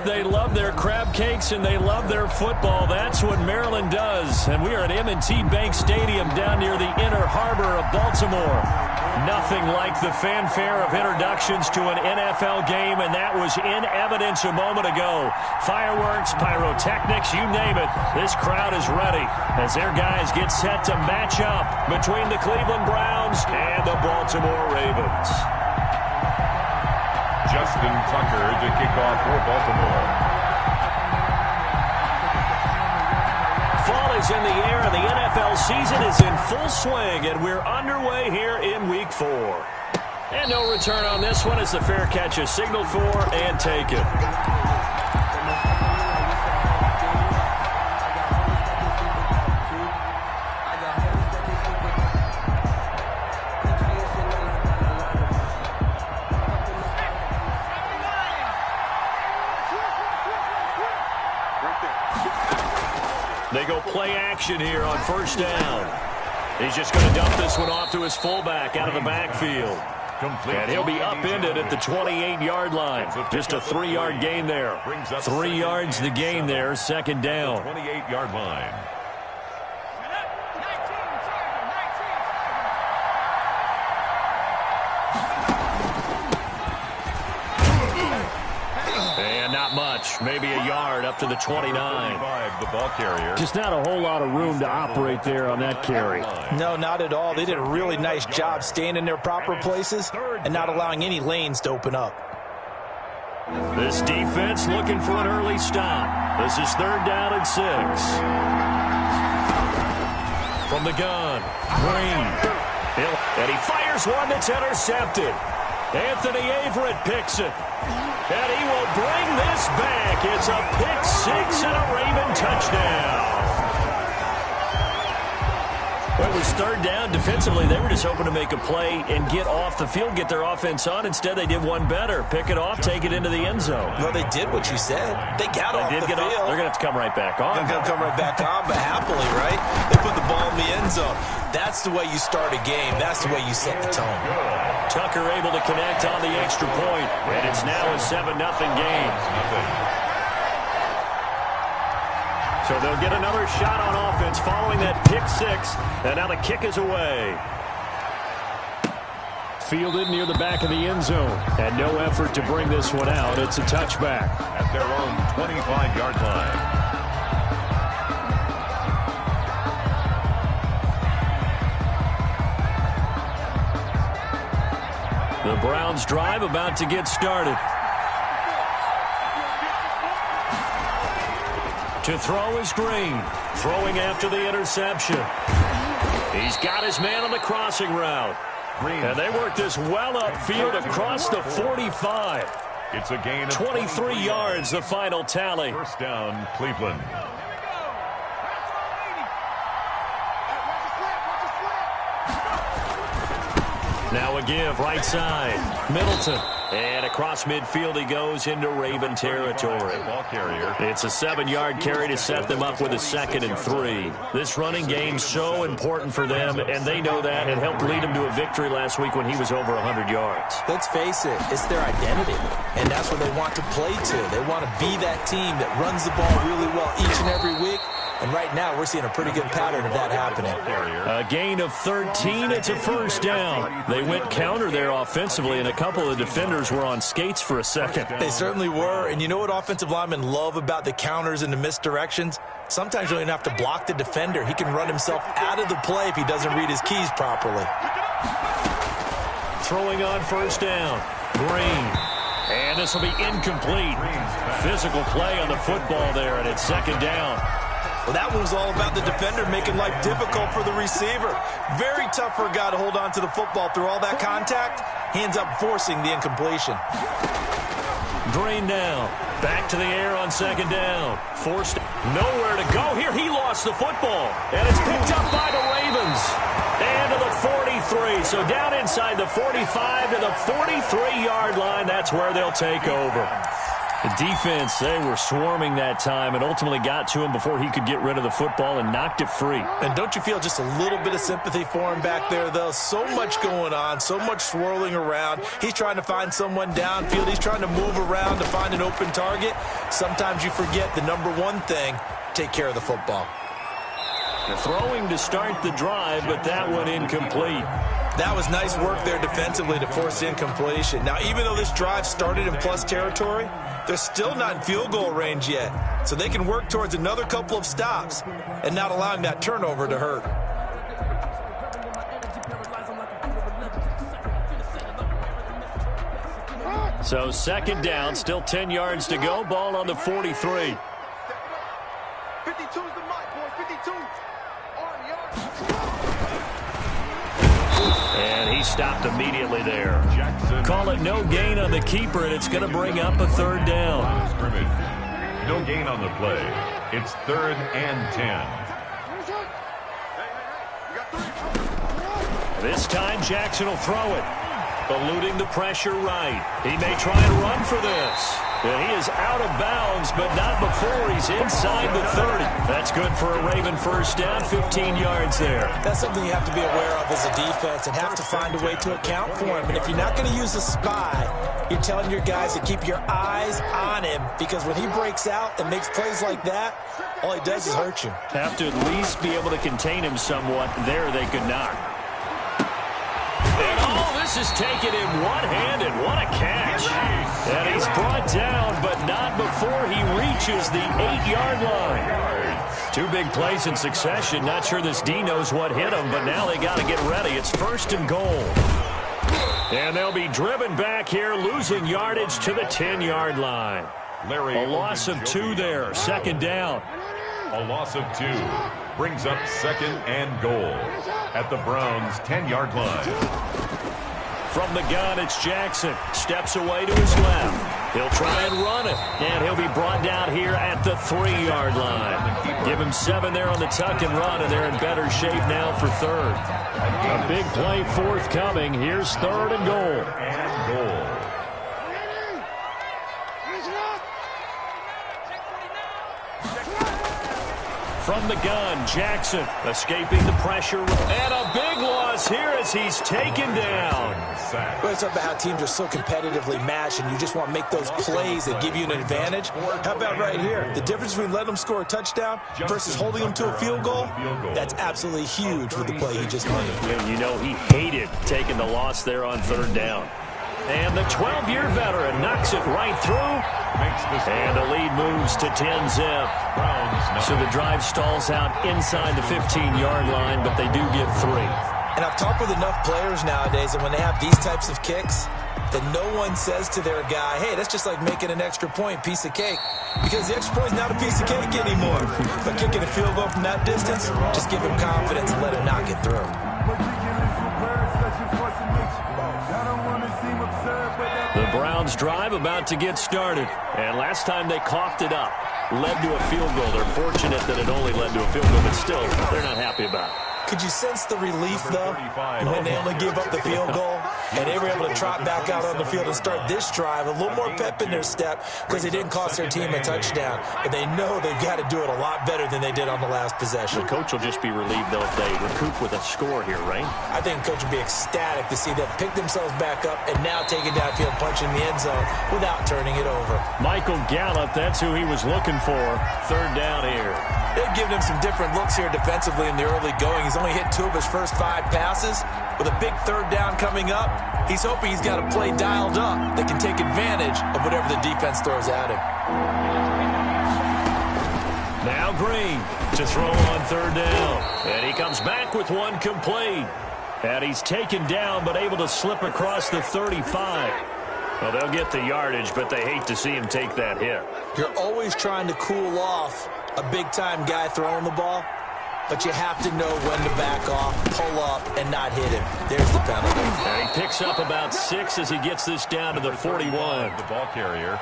they love their crab cakes and they love their football. That's what Maryland does. And we are at M&T Bank Stadium down near the Inner Harbor of Baltimore. Nothing like the fanfare of introductions to an NFL game, and that was in evidence a moment ago. Fireworks, pyrotechnics, you name it. This crowd is ready as their guys get set to match up between the Cleveland Browns and the Baltimore Ravens. Justin Tucker to kick off for Baltimore. Fall is in the air, and the NFL season is in full swing, and we're underway here in Week 4. And no return on this one as the fair catch is signaled for and taken. They go play action here on first down. He's just going to dump this one off to his fullback out of the backfield. And he'll be upended at the 28-yard line. Just a 3-yard gain there. 3 yards the gain there, second down. 28-yard line. Much, maybe a yard up to the 29. The ball carrier. Just not a whole lot of room to operate there on that carry. No, not at all. They did a really nice job staying in their proper places and not allowing any lanes to open up. This defense looking for an early stop. This is 3rd down and 6. From the gun, Green. And he fires one that's intercepted. Anthony Averett picks it. And he will bring this back. It's a pick 6 and a Raven touchdown. Well, it was 3rd down. Defensively, they were just hoping to make a play and get off the field, get their offense on. Instead, they did one better. Pick it off, take it into the end zone. Well, they did what you said. They got off the field. They're going to have to come right back on. They're going to come right back on, but happily, right? They put the ball in the end zone. That's the way you start a game. That's the way you set the tone. Tucker able to connect on the extra point, and it's now a 7-0 game. So they'll get another shot on offense following that pick 6, and now the kick is away. Fielded near the back of the end zone, and no effort to bring this one out. It's a touchback. At their own 25-yard line. The Browns drive about to get started. To throw is Green. Throwing after the interception. He's got his man on the crossing route. And they work this well upfield across the 45. It's a gain of 23 yards, the final tally. First down, Cleveland. Now a give, right side. Middleton. And across midfield he goes into Raven territory. Ball carrier. It's a 7-yard carry to set them up with a 2nd and 3. This running game so important for them, and they know that. It helped lead them to a victory last week when he was over 100 yards. Let's face it, it's their identity, and that's what they want to play to. They want to be that team that runs the ball really well each and every week. And right now, we're seeing a pretty good pattern of that happening. A gain of 13. It's a first down. They went counter there offensively, and a couple of defenders were on skates for a second. They certainly were. And you know what offensive linemen love about the counters and the misdirections? Sometimes you don't even have to block the defender. He can run himself out of the play if he doesn't read his keys properly. Throwing on first down. Green. And this will be incomplete. Physical play on the football there, and it's 2nd down. Well, that one was all about the defender making life difficult for the receiver. Very tough for a guy to hold on to the football through all that contact. Hands up forcing the incompletion. Green now. Back to the air on 2nd down. Forced nowhere to go here. He lost the football. And it's picked up by the Ravens. And to the 43. So down inside the 45 to the 43-yard line. That's where they'll take over. The defense, they were swarming that time and ultimately got to him before he could get rid of the football and knocked it free. And don't you feel just a little bit of sympathy for him back there, though? So much going on, so much swirling around. He's trying to find someone downfield. He's trying to move around to find an open target. Sometimes you forget the number one thing, take care of the football. They're throwing to start the drive, but that one incomplete. That was nice work there defensively to force incompletion. Now, even though this drive started in plus territory, they're still not in field goal range yet. So they can work towards another couple of stops and not allowing that turnover to hurt. So second down, still 10 yards to go. Ball on the 43. 52's the mark, boy. 52. And he stopped immediately there. Jackson. Call it no gain on the keeper, and it's going to bring up a third down. Scrimmage. No gain on the play. It's 3rd and 10. This time Jackson will throw it. Eluding the pressure right. He may try and run for this. And he is out of bounds, but not before he's inside the 30. That's good for a Raven first down, 15 yards there. That's something you have to be aware of as a defense and have to find a way to account for him. And if you're not going to use a spy, you're telling your guys to keep your eyes on him, because when he breaks out and makes plays like that, all he does is hurt you. Have to at least be able to contain him somewhat. There they could not. And all this is taken in one-handed. What a catch. And he's brought down, but not before he reaches the 8-yard line. Two big plays in succession. Not sure this D knows what hit him, but now they got to get ready. It's 1st and goal. And they'll be driven back here, losing yardage to the 10-yard line. A loss of 2 there, 2nd down. A loss of 2 brings up 2nd and goal at the Browns' 10-yard line. From the gun, it's Jackson. Steps away to his left. He'll try and run it. And he'll be brought down here at the 3-yard line. Give him 7 there on the tuck and run, and they're in better shape now for 3rd. A big play forthcoming. Here's 3rd and goal. And goal. From the gun, Jackson escaping the pressure. And a big loss here as he's taken down. Well, it's about how teams are so competitively matched, and you just want to make those plays that give you an advantage. How about right here? The difference between letting them score a touchdown versus holding them to a field goal, that's absolutely huge with the play he just made. And you know he hated taking the loss there on 3rd down. And the 12-year veteran knocks it right through. And the lead moves to 10-zip. So the drive stalls out inside the 15-yard line, but they do get 3. And I've talked with enough players nowadays, and when they have these types of kicks, that no one says to their guy, hey, that's just like making an extra point, piece of cake. Because the extra point is not a piece of cake anymore. But kicking a field goal from that distance, just give him confidence and let him knock it through. The Browns drive about to get started. And last time they coughed it up, led to a field goal. They're fortunate that it only led to a field goal, but still, they're not happy about it. Could you sense the relief, though, when they only gave up the field goal and they were able to trot back out on the field and start this drive? A little more pep in their step because they didn't cost their team a touchdown. But they know they've got to do it a lot better than they did on the last possession. The coach will just be relieved, though, if they recoup with a score here, right? I think the coach would be ecstatic to see them pick themselves back up and now take it downfield, punching the end zone without turning it over. Michael Gallup, that's who he was looking for. 3rd down here. They've given him some different looks here defensively in the early going. He's only hit 2 of his first 5 passes. With a big 3rd down coming up, he's hoping he's got a play dialed up that can take advantage of whatever the defense throws at him. Now Green to throw on 3rd down. And he comes back with one complete. And he's taken down but able to slip across the 35. Well, they'll get the yardage, but they hate to see him take that hit. You're always trying to cool off a big-time guy throwing the ball, but you have to know when to back off, pull up, and not hit him. There's the penalty. And he picks up about 6 as he gets this down to the 41. The ball carrier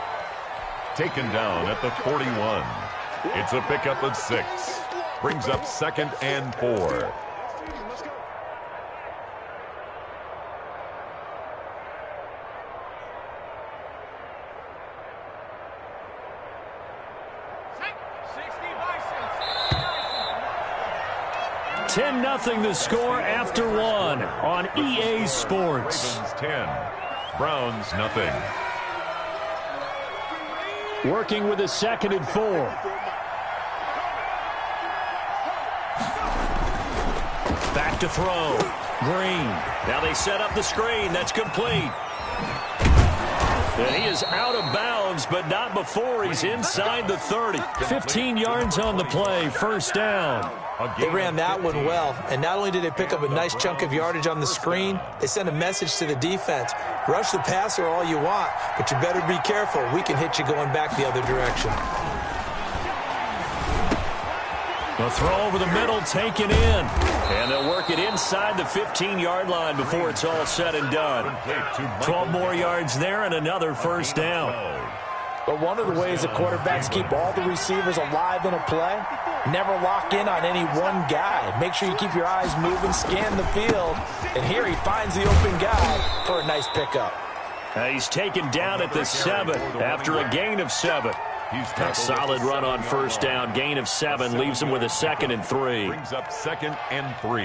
taken down at the 41. It's a pickup of 6. Brings up 2nd and 4. 10-0 the score after one on EA Sports. Ravens 10, Browns nothing. Working with a 2nd and 4. Back to throw. Green. Now they set up the screen. That's complete. And he is out of bounds, but not before he's inside the 30. 15 yards on the play. First down. They ran that one well, and not only did they pick up a nice chunk of yardage on the screen, they sent a message to the defense. Rush the passer all you want, but you better be careful. We can hit you going back the other direction. The throw over the middle, taken in. And they'll work it inside the 15-yard line before it's all said and done. 12 more yards there and another first down. But one of the ways that quarterbacks keep all the receivers alive in a play, never lock in on any one guy. Make sure you keep your eyes moving, scan the field. And here he finds the open guy for a nice pickup. He's taken down at the 7 after a gain of 7. A solid run on first down. Gain of 7 leaves him with a 2nd and 3. Brings up 2nd and 3.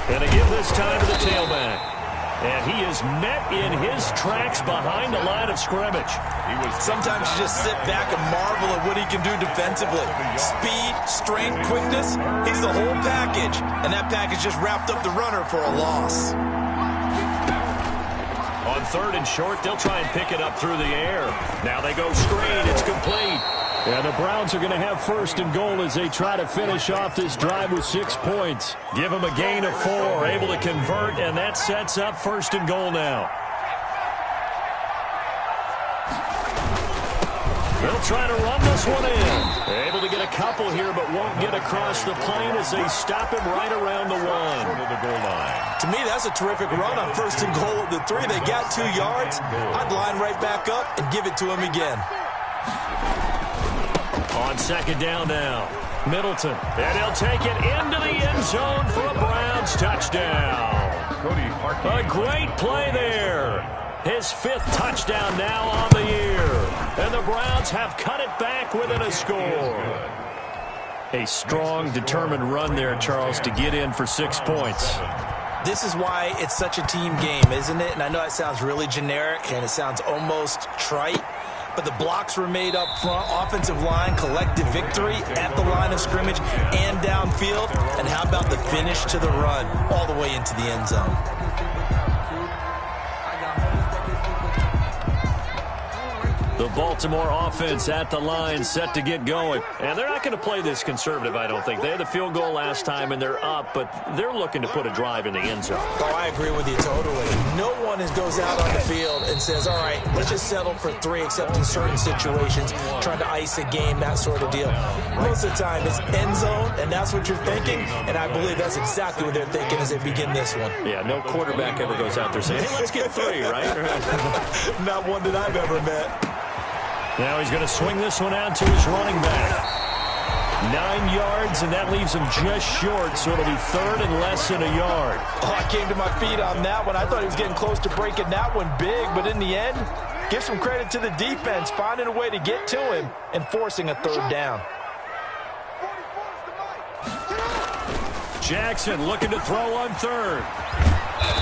And a give this time to the tailback. And he is met in his tracks behind the line of scrimmage. Sometimes you just sit back and marvel at what he can do defensively. Speed, strength, quickness, he's the whole package. And that package just wrapped up the runner for a loss. On 3rd and short, they'll try and pick it up through the air. Now they go screen. It's complete. And the Browns are going to have 1st and goal as they try to finish off this drive with 6 points. Give them a gain of 4, able to convert, and that sets up 1st and goal now. They'll try to run this one in. Able to get a couple here, but won't get across the plane as they stop him right around the 1. To the goal line. To me, that's a terrific run on 1st and goal at the 3. They got 2 yards. I'd line right back up and give it to him again. On 2nd down now, Middleton. And he'll take it into the end zone for a Browns touchdown. Cody Parkey. A great play there. His 5th touchdown now on the year. And the Browns have cut it back within a score. A strong, determined run there, Charles, to get in for 6 points. This is why it's such a team game, isn't it? And I know it sounds really generic and it sounds almost trite, but the blocks were made up front. Offensive line, collective victory at the line of scrimmage and downfield. And how about the finish to the run all the way into the end zone? The Baltimore offense at the line, set to get going. And they're not going to play this conservative, I don't think. They had the field goal last time, and they're up, but they're looking to put a drive in the end zone. Oh, I agree with you totally. No one goes out on the field and says, all right, let's just settle for 3, except in certain situations, trying to ice a game, that sort of deal. Most of the time, it's end zone, and that's what you're thinking, and I believe that's exactly what they're thinking as they begin this one. Yeah, no quarterback ever goes out there saying, hey, let's get 3, right? Not one that I've ever met. Now he's going to swing this one out to his running back. 9 yards, and that leaves him just short, so it'll be 3rd and less than a yard. Oh, I came to my feet on that one. I thought he was getting close to breaking that one big, but in the end, give some credit to the defense, finding a way to get to him and forcing a 3rd down. Jackson looking to throw on 3rd.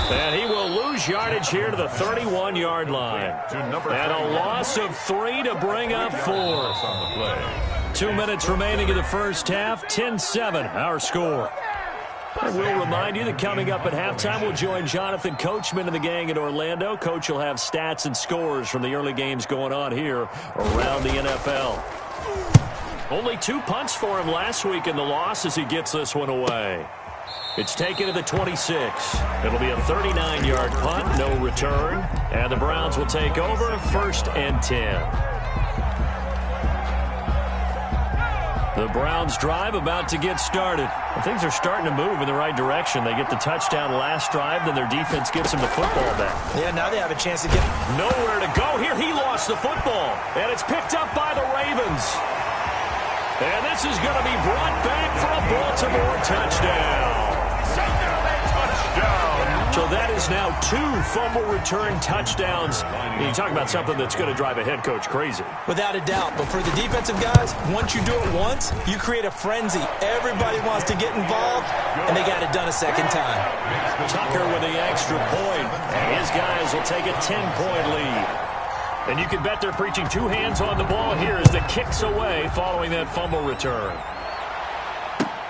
And he will lose yardage here to the 31-yard line. And a loss of 3 to bring up 4th. 2 minutes remaining in the first half. 10-7, our score. And we'll remind you that coming up at halftime, we'll join Jonathan Coachman and the gang in Orlando. Coach will have stats and scores from the early games going on here around the NFL. Only 2 punts for him last week in the loss as he gets this one away. It's taken to the 26. It'll be a 39-yard punt, no return. And the Browns will take over 1st and 10. The Browns drive about to get started. Things are starting to move in the right direction. They get the touchdown last drive, then their defense gets them the football back. Yeah, now they have a chance to get nowhere to go. Here he lost the football, and it's picked up by the Ravens. And this is going to be brought back for a Baltimore touchdown. Touchdown. So that is now 2 fumble return touchdowns. You talk about something that's going to drive a head coach crazy. Without a doubt. But for the defensive guys, once you do it once, you create a frenzy. Everybody wants to get involved, and they got it done a second time. Tucker with the extra point, and his guys will take a 10-point lead. And you can bet they're preaching 2 hands on the ball here as the kick's away following that fumble return.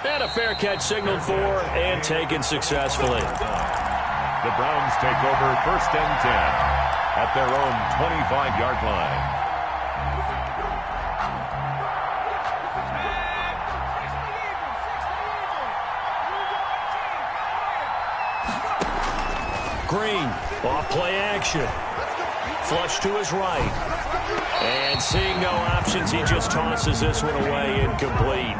And a fair catch signaled for and taken successfully. The Browns take over 1st and 10 at their own 25-yard line. Green, off play action. Flush to his right. And seeing no options, he just tosses this one away, incomplete.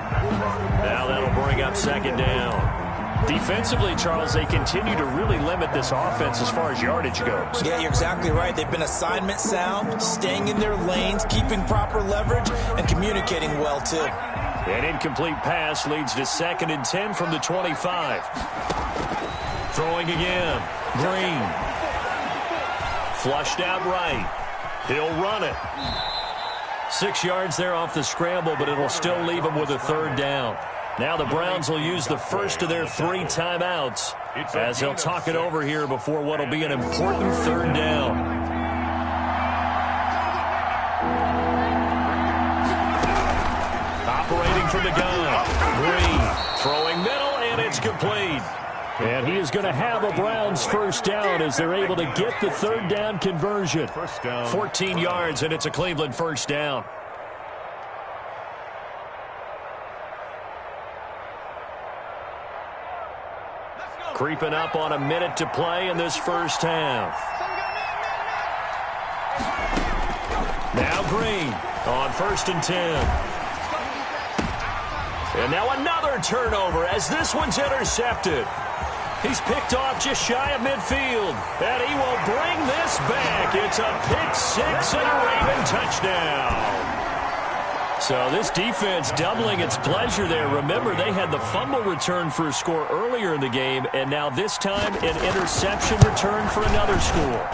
Now that'll bring up 2nd down. Defensively, Charles, they continue to really limit this offense as far as yardage goes. Yeah, you're exactly right. They've been assignment sound, staying in their lanes, keeping proper leverage, and communicating well, too. An incomplete pass leads to 2nd and 10 from the 25. Throwing again. Green. Flushed out right. He'll run it. 6 yards there off the scramble, but it'll still leave him with a 3rd down. Now the Browns will use the first of their 3 timeouts as they'll talk it over here before what will be an important 3rd down. Operating from the gun. Green throwing middle, and it's complete. And he is going to have a Browns 1st down as they're able to get the 3rd down conversion. 14 yards, and it's a Cleveland 1st down. Creeping up on a minute to play in this 1st half. Now Green on 1st and 10. And now another turnover as this one's intercepted. He's picked off just shy of midfield. And he will bring this back. It's a pick 6 and a Raven touchdown. So this defense doubling its pleasure there. Remember, they had the fumble return for a score earlier in the game, and now this time an interception return for another score.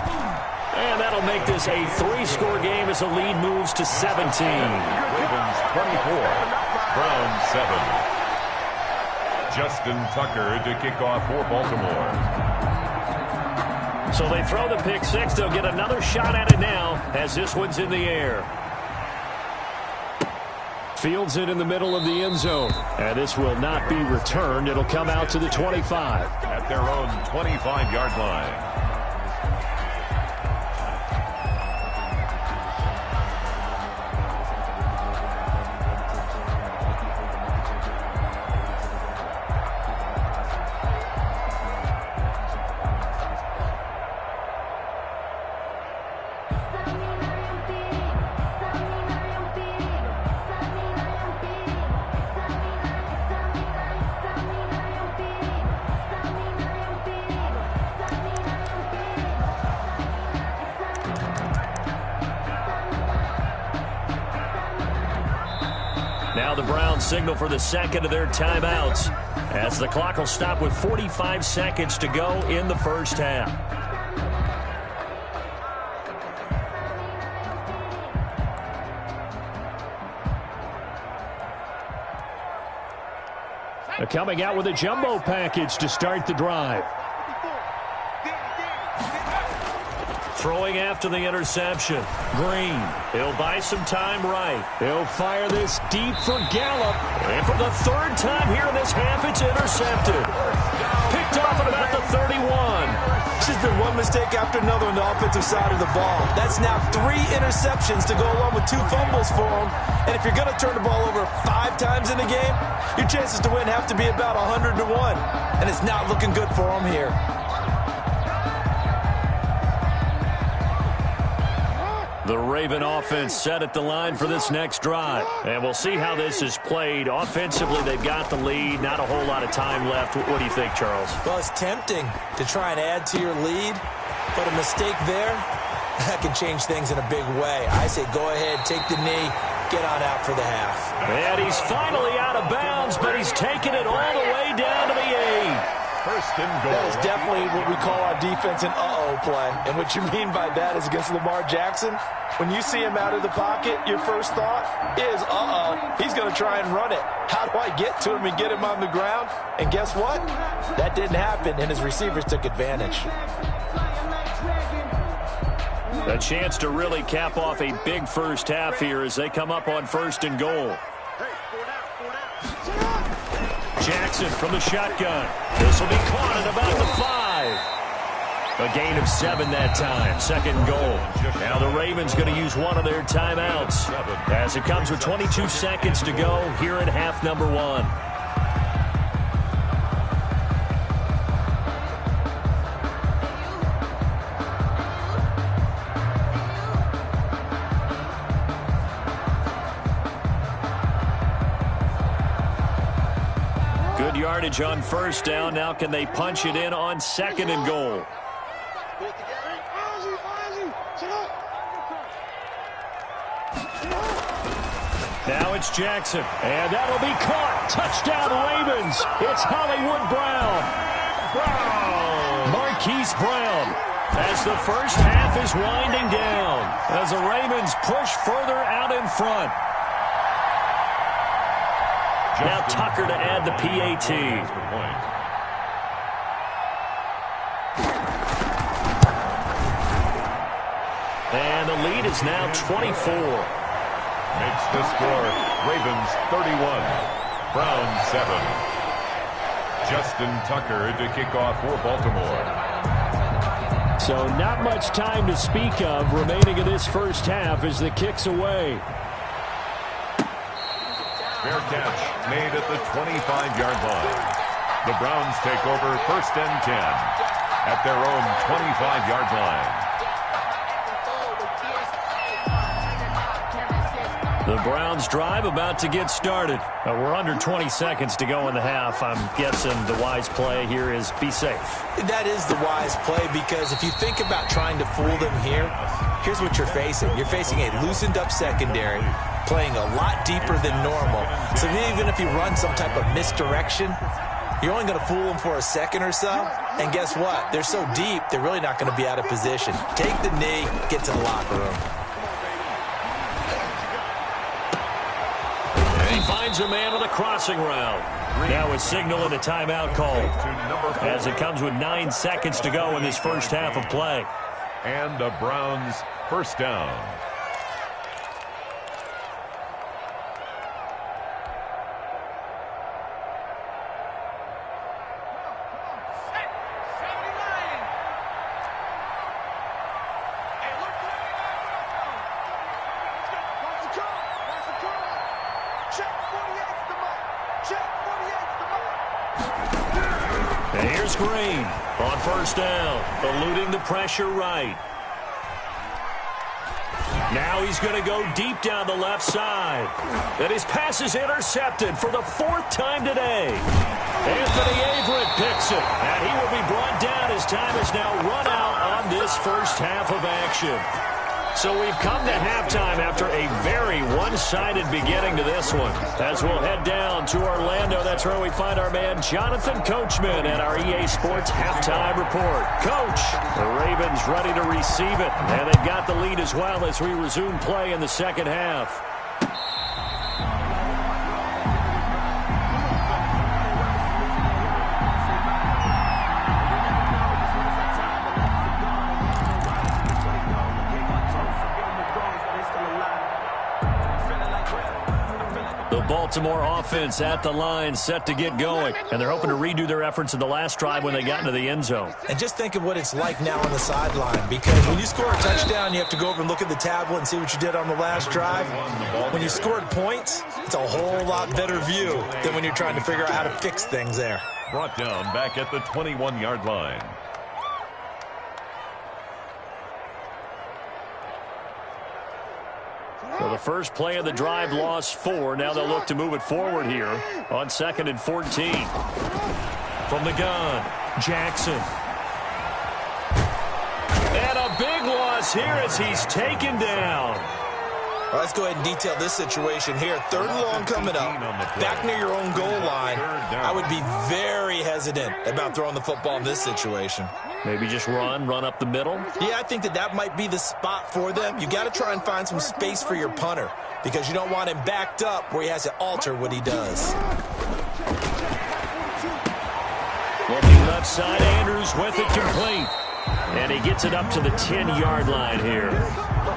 And that'll make this a 3-score game as the lead moves to 17. Ravens 24, Browns 7. Justin Tucker to kick off for Baltimore. So they throw the pick 6. They'll get another shot at it now as this one's in the air. Fields it in the middle of the end zone. And this will not be returned. It'll come out to the 25. At their own 25-yard line. Now the Browns signal for the 2nd of their timeouts as the clock will stop with 45 seconds to go in the 1st half. They're coming out with a jumbo package to start the drive. Throwing after the interception. Green. He'll buy some time right. He'll fire this deep for Gallup. And for the 3rd time here in this half, it's intercepted. Picked off at about the 31. This has been one mistake after another on the offensive side of the ball. That's now 3 interceptions to go along with 2 fumbles for him. And if you're going to turn the ball over 5 times in a game, your chances to win have to be about 100 to 1. And it's not looking good for him here. The Raven offense set at the line for this next drive. And we'll see how this is played. Offensively, they've got the lead. Not a whole lot of time left. What do you think, Charles? Well, it's tempting to try and add to your lead, but a mistake there, that can change things in a big way. I say go ahead, take the knee, get on out for the half. And he's finally out of bounds, but he's taking it all the way down to the 8. First and goal. That is definitely what we call our defense an uh-oh play. And what you mean by that is against Lamar Jackson, when you see him out of the pocket, your first thought is, uh-oh, he's going to try and run it. How do I get to him and get him on the ground? And guess what? That didn't happen, and his receivers took advantage. A chance to really cap off a big first half here as they come up on first and goal. Jackson from the shotgun. This will be caught at about the 5. A gain of 7 that time. Second goal. Now the Ravens going to use one of their timeouts as it comes with 22 seconds to go here in half number 1. Good yardage on first down. Now can they punch it in on second and goal? Now it's Jackson, and that'll be caught. Touchdown, Ravens. It's Hollywood Brown. Marquise Brown, as the first half is winding down, as the Ravens push further out in front. Now Tucker to add the PAT. And the lead is now 24. Makes the score Ravens 31, Browns 7. Justin Tucker to kick off for Baltimore. So not much time to speak of remaining in this first half as the kick's away. Fair catch made at the 25-yard line. The Browns take over first and 10 at their own 25-yard line. The Browns drive about to get started. We're under 20 seconds to go in the half. I'm guessing the wise play here is be safe. That is the wise play, because if you think about trying to fool them here, here's what you're facing. You're facing a loosened up secondary, playing a lot deeper than normal. So even if you run some type of misdirection, you're only going to fool them for a second or so. And guess what? They're so deep, they're really not going to be out of position. Take the knee, get to the locker room. And he finds a man on the crossing route. Now a signal and a timeout called as it comes with 9 seconds to go in this first half of play. And the Browns first down. And here's Green on first down, eluding the pressure right. Now he's going to go deep down the left side. And his pass is intercepted for the 4th time today. Anthony Averett picks it, and he will be brought down. His time is now run out on this first half of action. So we've come to halftime after a very one-sided beginning to this one. As we'll head down to Orlando, that's where we find our man Jonathan Coachman at our EA Sports Halftime Report. Coach, the Ravens ready to receive it, and they've got the lead as well as we resume play in the second half. Baltimore offense at the line, set to get going. And they're hoping to redo their efforts in the last drive when they got into the end zone. And just think of what it's like now on the sideline, because when you score a touchdown, you have to go over and look at the tablet and see what you did on the last drive. When you scored points, it's a whole lot better view than when you're trying to figure out how to fix things there. Brought down back at the 21-yard line. So the first play of the drive lost 4. Now they'll look to move it forward here on 2nd and 14. From the gun, Jackson. And a big loss here as he's taken down. Well, let's go ahead and detail this situation here. 3rd and long coming up, back near your own goal line. I would be very hesitant about throwing the football in this situation. Maybe just run up the middle? Yeah, I think that might be the spot for them. You got to try and find some space for your punter because you don't want him backed up where he has to alter what he does. Looking left side, Andrews with it complete. And he gets it up to the 10-yard line here.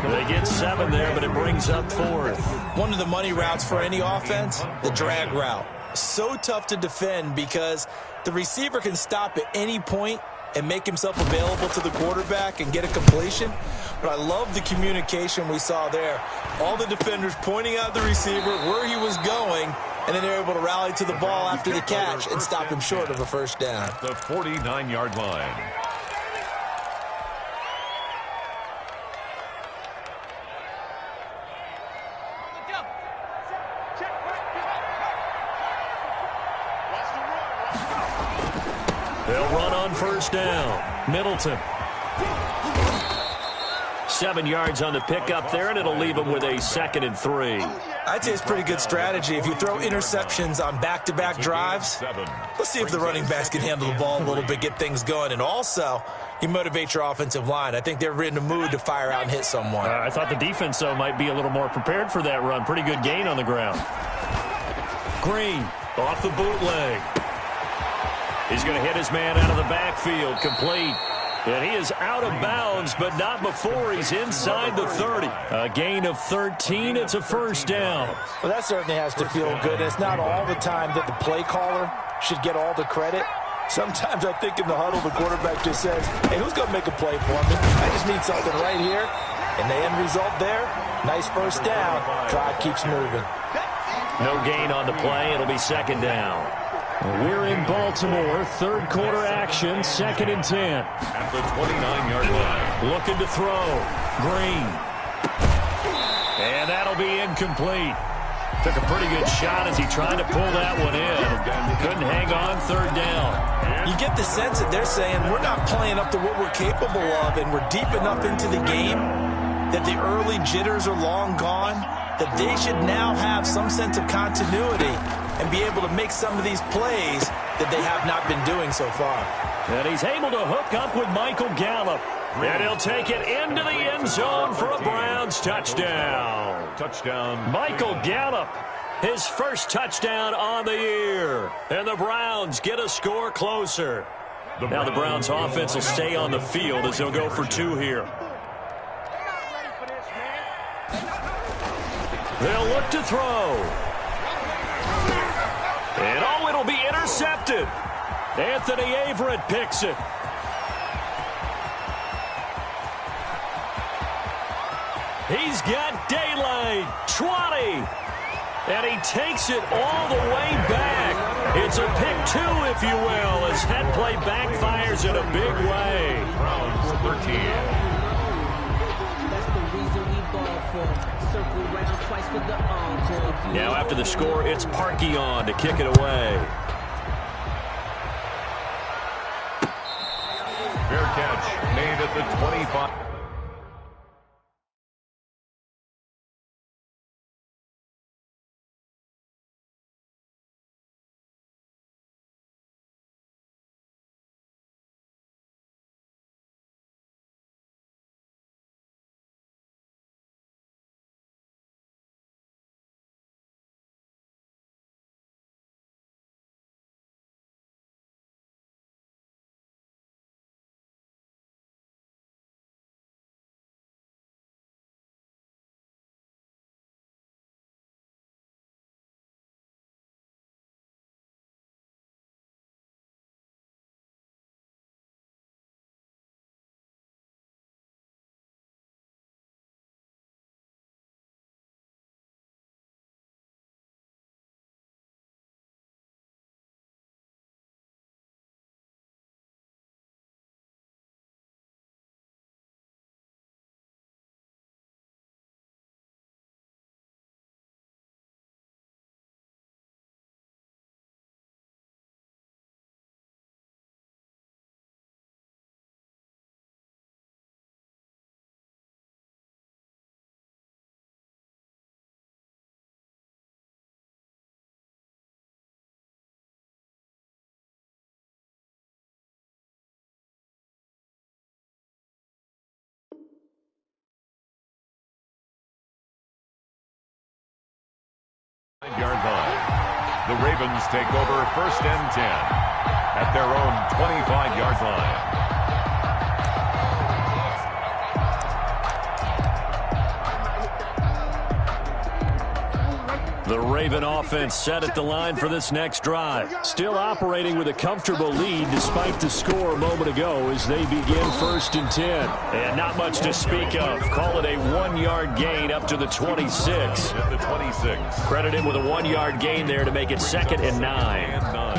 They get 7 there, but it brings up 4th. One of the money routes for any offense, the drag route. So tough to defend because the receiver can stop at any point and make himself available to the quarterback and get a completion. But I love the communication we saw there. All the defenders pointing out the receiver, where he was going, and then they're able to rally to the ball after the catch and stop him short of a first down. The 49-yard line. They'll run on first down. Middleton. 7 yards on the pickup there, and it'll leave them with a 2nd and 3. I'd say it's pretty good strategy. If you throw interceptions on back-to-back drives, let's see if the running backs can handle the ball a little bit, get things going. And also, you motivate your offensive line. I think they're in the mood to fire out and hit someone. I thought the defense, though, might be a little more prepared for that run. Pretty good gain on the ground. Green off the bootleg. He's going to hit his man out of the backfield, complete. And he is out of bounds, but not before he's inside the 30. A gain of 13. It's a first down. Well, that certainly has to feel good. It's not all the time that the play caller should get all the credit. Sometimes I think in the huddle, the quarterback just says, hey, who's going to make a play for me? I just need something right here. And the end result there, nice first down. Drive keeps moving. No gain on the play. It'll be 2nd down. We're in Baltimore. 3rd quarter action. 2nd and 10. At the 29-yard line. Looking to throw. Green. And that'll be incomplete. Took a pretty good shot as he tried to pull that one in. Couldn't hang on 3rd down. You get the sense that they're saying we're not playing up to what we're capable of, and we're deep enough into the game that the early jitters are long gone, that they should now have some sense of continuity and be able to make some of these plays that they have not been doing so far. And he's able to hook up with Michael Gallup. And he'll take it into the end zone for a Browns touchdown. Touchdown. Michael Gallup, his first touchdown on the year. And the Browns get a score closer. Now the Browns offense will stay on the field as they'll go for 2 here. They'll look to throw. And oh, it'll be intercepted. Anthony Averett picks it. He's got daylight. 20. And he takes it all the way back. It's a pick 2, if you will, as that play backfires in a big way. Browns 13. That's the reason we ball for. Circle round twice for the encore. Now after the score, it's Parkey on to kick it away. Fair catch made at the 25. 5-yard line. The Ravens take over first and 10 at their own 25-yard line. The Raven offense set at the line for this next drive. Still operating with a comfortable lead despite the score a moment ago as they begin first and 10. And not much to speak of. Call it a 1-yard gain up to the 26. At the 26. Credit him with a 1-yard gain there to make it 2nd and 9.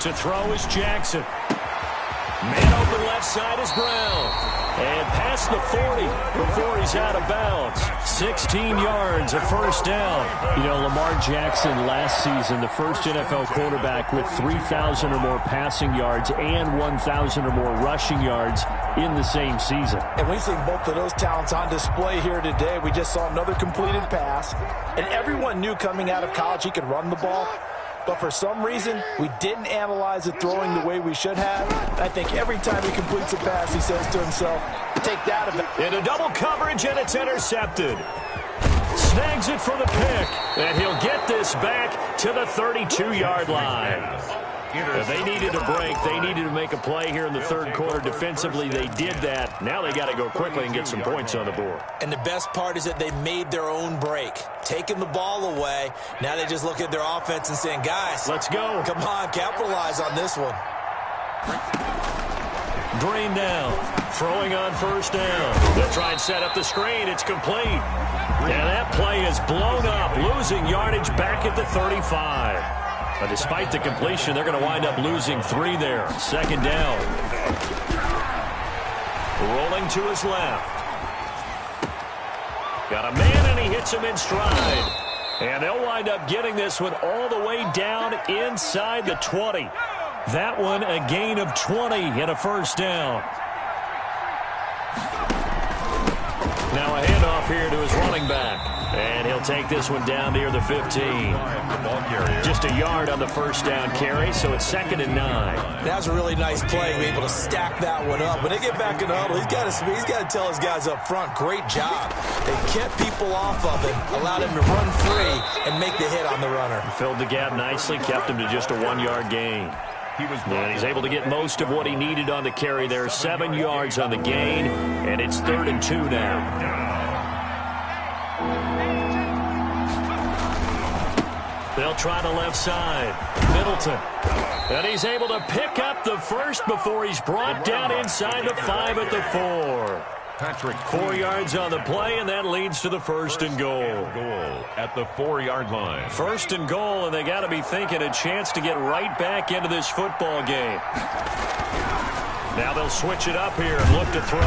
To throw is Jackson. Man open left side is Brown. And past the 40 before he's out of bounds. 16 yards, a first down. You know, Lamar Jackson last season, the first NFL quarterback with 3,000 or more passing yards and 1,000 or more rushing yards in the same season. And we've seen both of those talents on display here today. We just saw another completed pass. And everyone knew coming out of college he could run the ball. But for some reason, we didn't analyze it throwing the way we should have. I think every time he completes a pass, he says to himself, take that. Into double coverage, and it's intercepted. Snags it for the pick, and he'll get this back to the 32-yard line. They needed a break. They needed to make a play here in the third quarter. Defensively, they did that. Now they got to go quickly and get some points on the board. And the best part is that they made their own break. Taking the ball away. Now they just look at their offense and saying, guys, let's go. Come on, capitalize on this one. Green down. Throwing on first down. They'll try and set up the screen. It's complete. And that play is blown up. Losing yardage back at the 35. But despite the completion, they're going to wind up losing 3 there. Second down. Rolling to his left. Got a man, and he hits him in stride. And they'll wind up getting this one all the way down inside the 20. That one a gain of 20 and a first down. Now a handoff here to his running back. And he'll take this one down near the 15. Just a yard on the first down carry, so it's 2nd and 9. That was a really nice play, to be able to stack that one up. When they get back in the huddle, he's got to tell his guys up front, great job. They kept people off of him, allowed him to run free and make the hit on the runner. Filled the gap nicely, kept him to just a 1-yard gain. And he's able to get most of what he needed on the carry there. 7 yards on the gain, and it's 3rd and 2 now. They'll try the left side. Middleton. And he's able to pick up the first before he's brought down inside the 5 at the 4. Patrick 4 yards on the play, and that leads to the 1st and goal. At the 4-yard line. 1st and goal, and they got to be thinking a chance to get right back into this football game. Now they'll switch it up here and look to throw.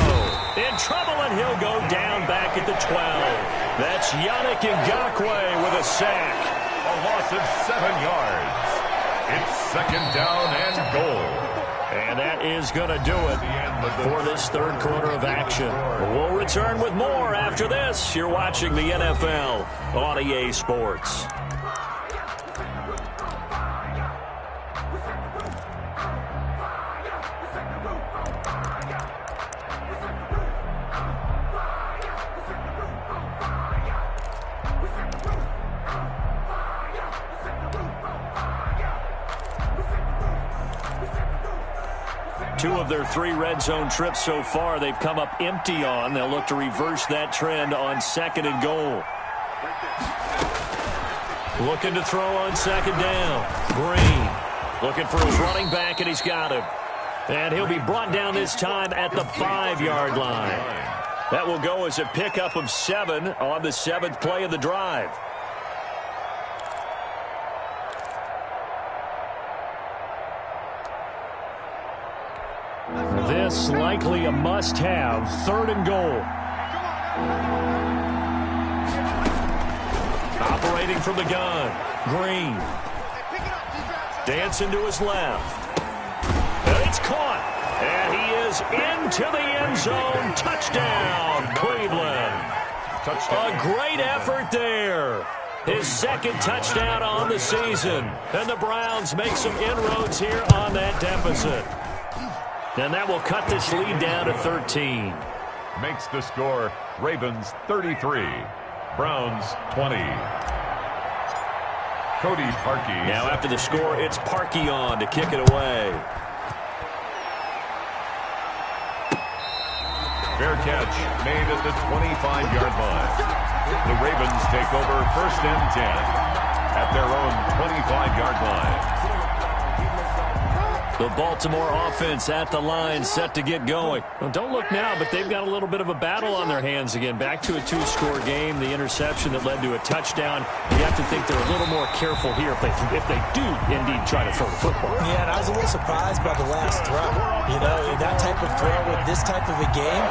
In trouble, and he'll go down back at the 12. That's Yannick Ngakoue with a sack. A loss of 7 yards. It's 2nd down and goal. And that is going to do it for this third quarter of action. We'll return with more after this. You're watching the NFL on EA Sports. Two of their 3 red zone trips so far, they've come up empty on. They'll look to reverse that trend on 2nd and goal. Looking to throw on 2nd down. Green looking for his running back, and he's got him. And he'll be brought down this time at the 5-yard line. That will go as a pickup of 7 on the 7th play of the drive. This likely a must-have. 3rd and goal. Operating from the gun. Green. Dancing to his left. And it's caught. And he is into the end zone. Touchdown, Cleveland. Touchdown. A great effort there. His second touchdown on the season. And the Browns make some inroads here on that deficit. And that will cut this lead down to 13. Makes the score Ravens 33, Browns 20. Cody Parkey. Now after the score, it's Parkey on to kick it away. Fair catch made at the 25-yard line. The Ravens take over 1st and 10 at their own 25-yard line. The Baltimore offense at the line, set to get going. Well, don't look now, but they've got a little bit of a battle on their hands again. Back to a 2-score game, the interception that led to a touchdown. You have to think they're a little more careful here if they do indeed try to throw the football. Yeah, and I was a little surprised by the last throw. You know, that type of throw with this type of a game,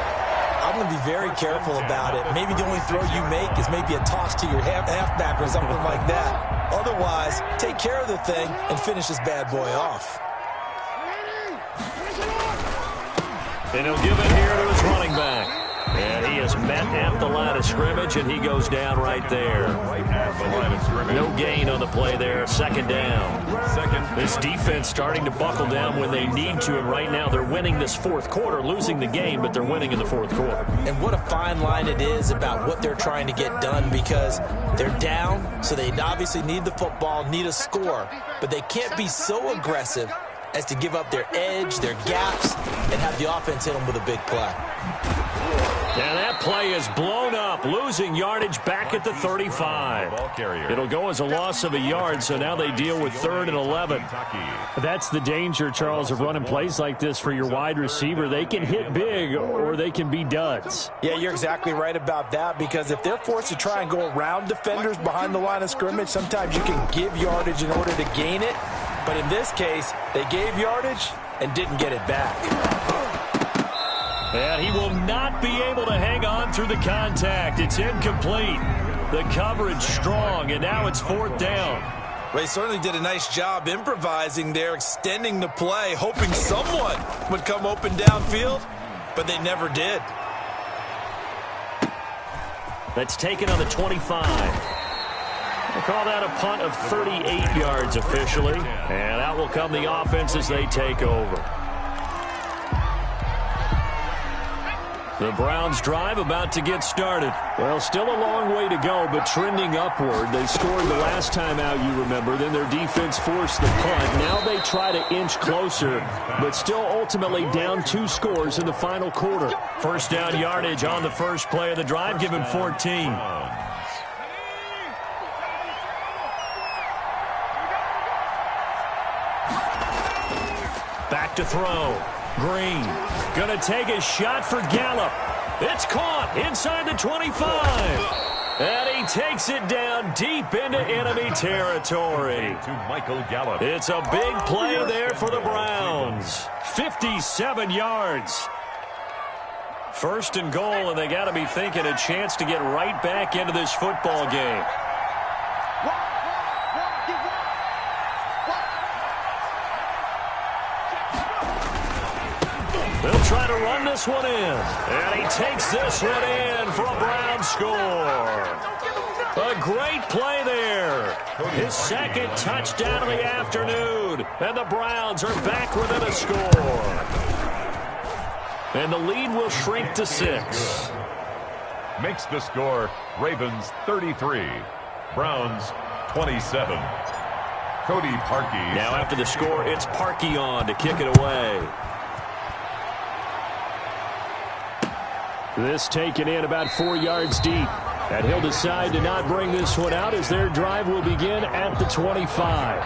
I'm going to be very careful about it. Maybe the only throw you make is maybe a toss to your halfback or something like that. Otherwise, take care of the thing and finish this bad boy off. And he'll give it here to his running back. And he is met at the line of scrimmage, and he goes down right there. Right at the line of scrimmage. No gain on the play there. 2nd down. This defense starting to buckle down when they need to, and right now they're winning this 4th quarter, losing the game, but they're winning in the 4th quarter. And what a fine line it is about what they're trying to get done, because they're down, so they obviously need the football, need a score, but they can't be so aggressive as to give up their edge, their gaps, and have the offense hit them with a big play. And that play is blown up, losing yardage back at the 35. Ball carrier. It'll go as a loss of a yard, so now they deal with 3rd and 11. That's the danger, Charles, of running plays like this for your wide receiver. They can hit big or they can be duds. Yeah, you're exactly right about that, because if they're forced to try and go around defenders behind the line of scrimmage, sometimes you can give yardage in order to gain it. But in this case, they gave yardage and didn't get it back. And he will not be able to hang on through the contact. It's incomplete. The coverage strong, and now it's 4th down. They certainly did a nice job improvising there, extending the play, hoping someone would come open downfield, but they never did. That's taken on the 25. We'll call that a punt of 38 yards officially. And out will come the offense as they take over. The Browns drive about to get started. Well, still a long way to go, but trending upward. They scored the last time out, you remember. Then their defense forced the punt. Now they try to inch closer, but still ultimately down 2 scores in the final quarter. 1st down yardage on the first play of the drive. Give him 14. Back to throw. Green going to take a shot for Gallup. It's caught inside the 25. And he takes it down deep into enemy territory. To Michael Gallup. It's a big play there for the Browns. 57 yards. 1st and goal, and they got to be thinking a chance to get right back into this football game. They'll try to run this one in. And he takes this one in for a Brown score. A great play there. His 2nd touchdown of the afternoon. And the Browns are back within a score. And the lead will shrink to 6. Makes the score Ravens 33, Browns 27. Cody Parkey. Now after the score, it's Parkey on to kick it away. This taken in about 4 yards deep. And he'll decide to not bring this one out as their drive will begin at the 25.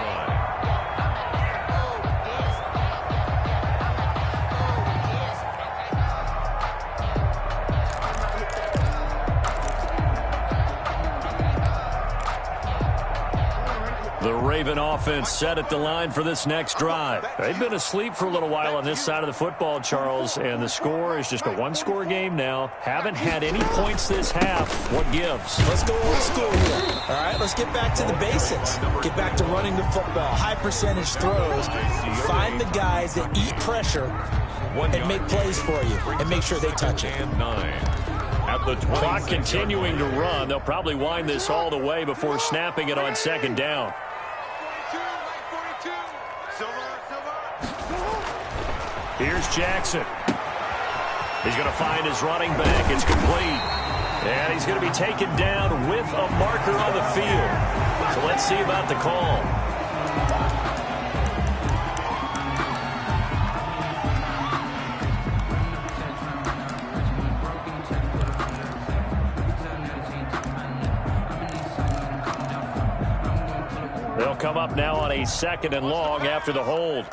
The Raven offense set at the line for this next drive. They've been asleep for a little while on this side of the football, Charles, and the score is just a one-score game now. Haven't had any points this half. What gives? Let's go old school here. All right, let's get back to the basics. Get back to running the football. High percentage throws. Find the guys that eat pressure and make plays for you and make sure they touch it. At the clock continuing to run. They'll probably wind this all the way before snapping it on second down. Here's Jackson. He's going to find his running back. It's complete. And he's going to be taken down with a marker on the field. So let's see about the call. They'll come up now on a 2nd and long after the hold.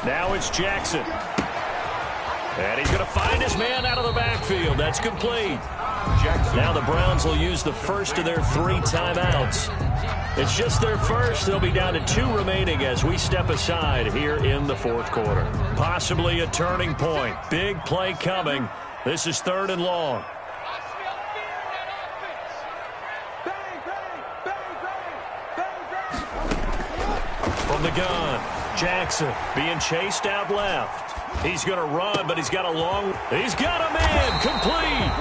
Now it's Jackson. And he's going to find his man out of the backfield. That's complete. Now the Browns will use the first of their 3 timeouts. It's just their first. They'll be down to 2 remaining as we step aside here in the 4th quarter. Possibly a turning point. Big play coming. This is 3rd and long. From the gun, Jackson being chased out left. He's going to run, but he's got a he's got a man complete.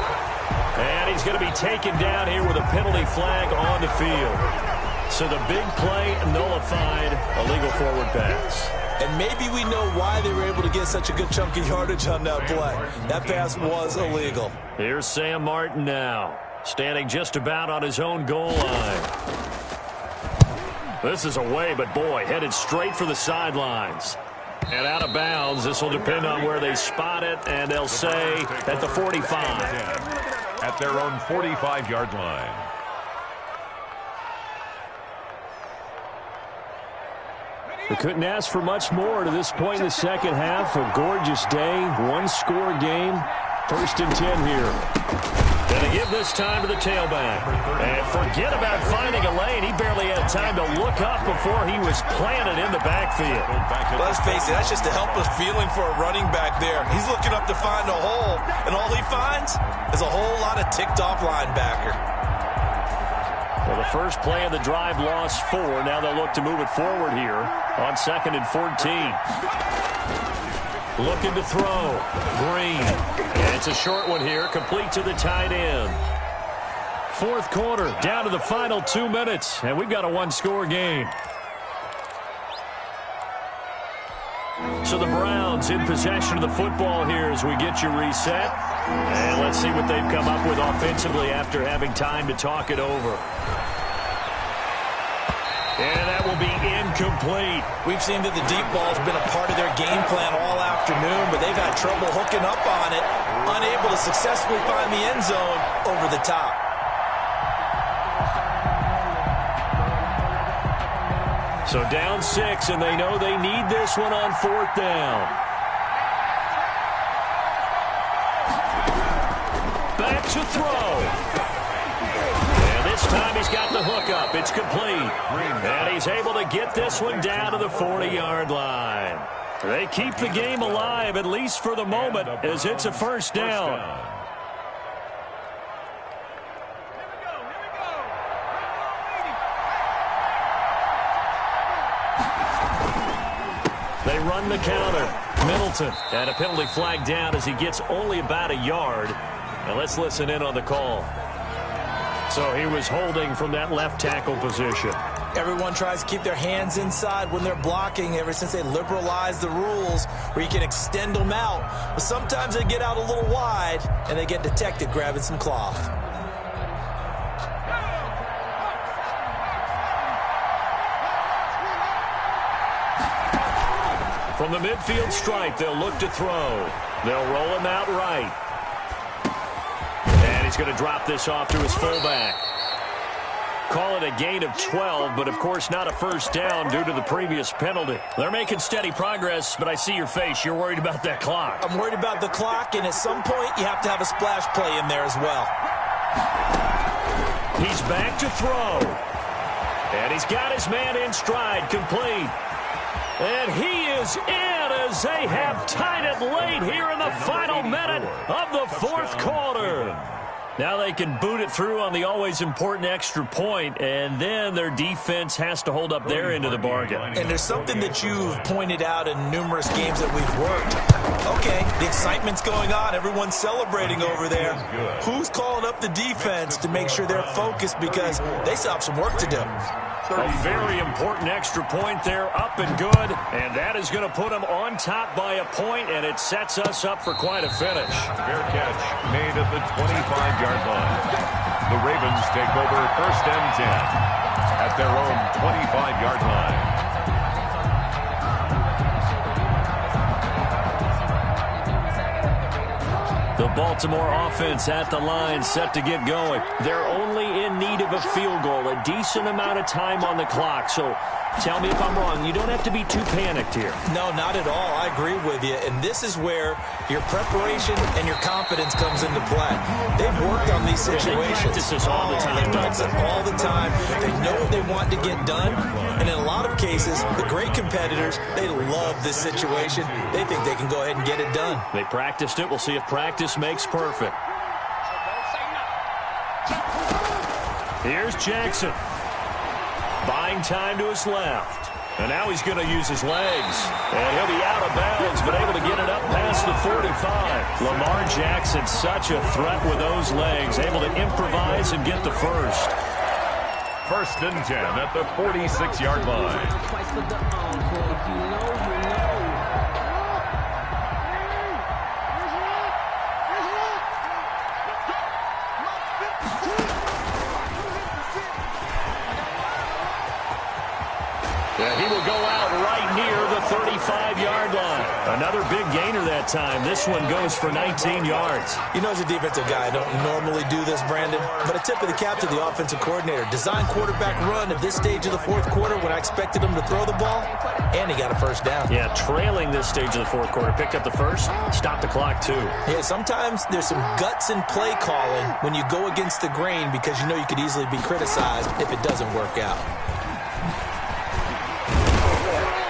And he's going to be taken down here with a penalty flag on the field. So the big play nullified, illegal forward pass. And maybe we know why they were able to get such a good chunk of yardage on that play. That pass was illegal. Here's Sam Martin now, standing just about on his own goal line. This is away, but boy, headed straight for the sidelines. And out of bounds. This will depend on where they spot it, and they'll say at the 45. At their own 45-yard line. They couldn't ask for much more to this point in the second half. A gorgeous day, 1-score game. 1st and 10 here. Gonna give this time to the tailback. And forget about finding a lane. He barely had time to look up before he was planted in the backfield. Let's face it, that's just a helpless feeling for a running back there. He's looking up to find a hole, and all he finds is a whole lot of ticked-off linebacker. Well, the first play of the drive lost 4. Now they'll look to move it forward here on 2nd and 14. Looking to throw. Green. And it's a short one here, complete to the tight end. 4th quarter, down to the final 2 minutes, and we've got a 1-score game. So the Browns in possession of the football here as we get you reset. And let's see what they've come up with offensively after having time to talk it over. And that will be incomplete. We've seen that the deep ball has been a part of their game plan all afternoon, but they've had trouble hooking up on it, unable to successfully find the end zone over the top. So down 6, and they know they need this one on 4th down. Back to throw. This time he's got the hook up. It's complete. And he's able to get this one down to the 40-yard line. They keep the game alive, at least for the moment, as it's a 1st down. They run the counter. Middleton, and a penalty flag down as he gets only about a yard. And let's listen in on the call. So he was holding from that left tackle position. Everyone tries to keep their hands inside when they're blocking ever since they liberalized the rules where you can extend them out. But sometimes they get out a little wide and they get detected grabbing some cloth. From the midfield stripe, they'll look to throw. They'll roll him out right. And he's going to drop this off to his fullback. Call it a gain of 12, but of course not a 1st down due to the previous penalty. They're making steady progress, but I see your face. You're worried about that clock. I'm worried about the clock, and at some point you have to have a splash play in there as well. He's back to throw. And he's got his man in stride, complete. And he is in as they have tied it late here in the final minute of the fourth quarter. Now they can boot it through on the always important extra point, and then their defense has to hold up their end of the bargain. And there's something that you've pointed out in numerous games that we've worked. Okay, the excitement's going on. Everyone's celebrating over there. Who's calling up the defense to make sure they're focused because they still have some work to do? A very important extra point there, up and good. And that is going to put them on top by a point, and it sets us up for quite a finish. Fair catch made at the 25-yard line. The Ravens take over first and 10 at their own 25-yard line. The Baltimore offense at the line, set to get going. They're only in need of a field goal, a decent amount of time on the clock. So tell me if I'm wrong. You don't have to be too panicked here. No, not at all. I agree with you. And this is where your preparation and your confidence comes into play. They've worked on these situations. They practice this all the time. They practice it all the time. They know what they want to get done. And in a lot of cases, the great competitors, they love this situation. They think they can go ahead and get it done. They practiced it. We'll see if practice makes perfect. Here's Jackson. Buying time to his left. And now he's going to use his legs. And he'll be out of bounds, but able to get it up past the 45. Lamar Jackson, such a threat with those legs. Able to improvise and get the first. First and 10 at the 46-yard line. Twice for the encore. If you know, you know. And he will go out right near the 35-yard line. Another big gainer that time. This one goes for 19 yards. You know, as a defensive guy, I don't normally do this, Brandon, but a tip of the cap to the offensive coordinator. Design quarterback run at this stage of the fourth quarter when I expected him to throw the ball, and he got a first down. Yeah, trailing this stage of the fourth quarter. Picked up the first, stopped the clock too. Yeah, sometimes there's some guts in play calling when you go against the grain because you know you could easily be criticized if it doesn't work out.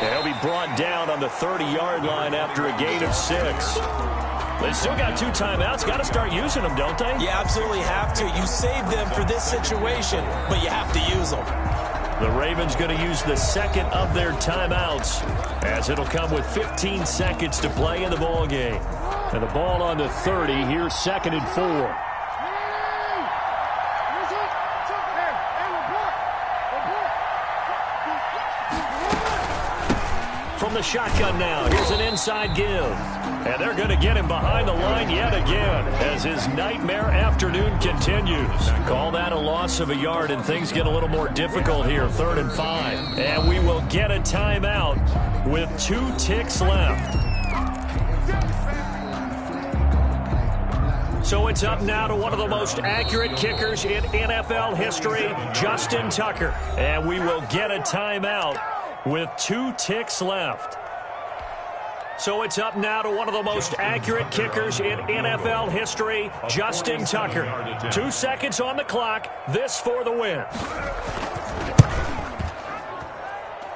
He'll be brought down on the 30-yard line after a gain of 6. They still got 2 timeouts. Got to start using them, don't they? You absolutely have to. You save them for this situation, but you have to use them. The Ravens going to use the second of their timeouts as it'll come with 15 seconds to play in the ball game. And the ball on the 30. Here's 2nd and 4. From the shotgun now, here's an inside give. And they're going to get him behind the line yet again as his nightmare afternoon continues. Call that a loss of a yard, and things get a little more difficult here, 3rd and 5. And we will get a timeout with 2 ticks left. So it's up now to one of the most accurate kickers in NFL history, Justin Tucker. And we will get a timeout with 2 ticks left. So it's up now to one of the most accurate kickers in NFL history, Justin Tucker. 2 seconds on the clock. This for the win.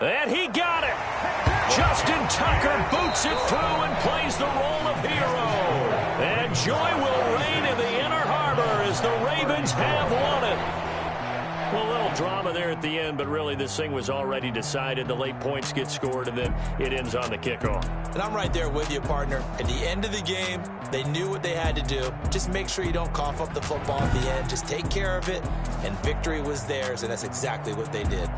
And he got it. Justin Tucker boots it through and plays the role of hero. And joy will reign in the Inner Harbor as the Ravens have won it. Well, a little drama there at the end, but really this thing was already decided. The late points get scored, and then it ends on the kickoff. And I'm right there with you, partner. At the end of the game, they knew what they had to do. Just make sure you don't cough up the football at the end. Just take care of it, and victory was theirs, and that's exactly what they did.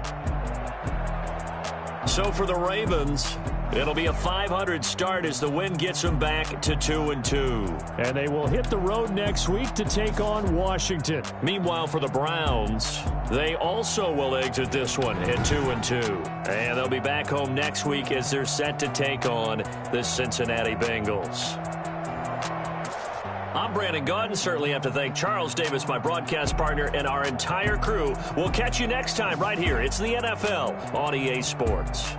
So for the Ravens, it'll be a 500 start as the win gets them back to 2-2. And they will hit the road next week to take on Washington. Meanwhile, for the Browns, they also will exit this one at 2-2. And they'll be back home next week as they're set to take on the Cincinnati Bengals. I'm Brandon Gaudin. Certainly have to thank Charles Davis, my broadcast partner, and our entire crew. We'll catch you next time right here. It's the NFL on EA Sports.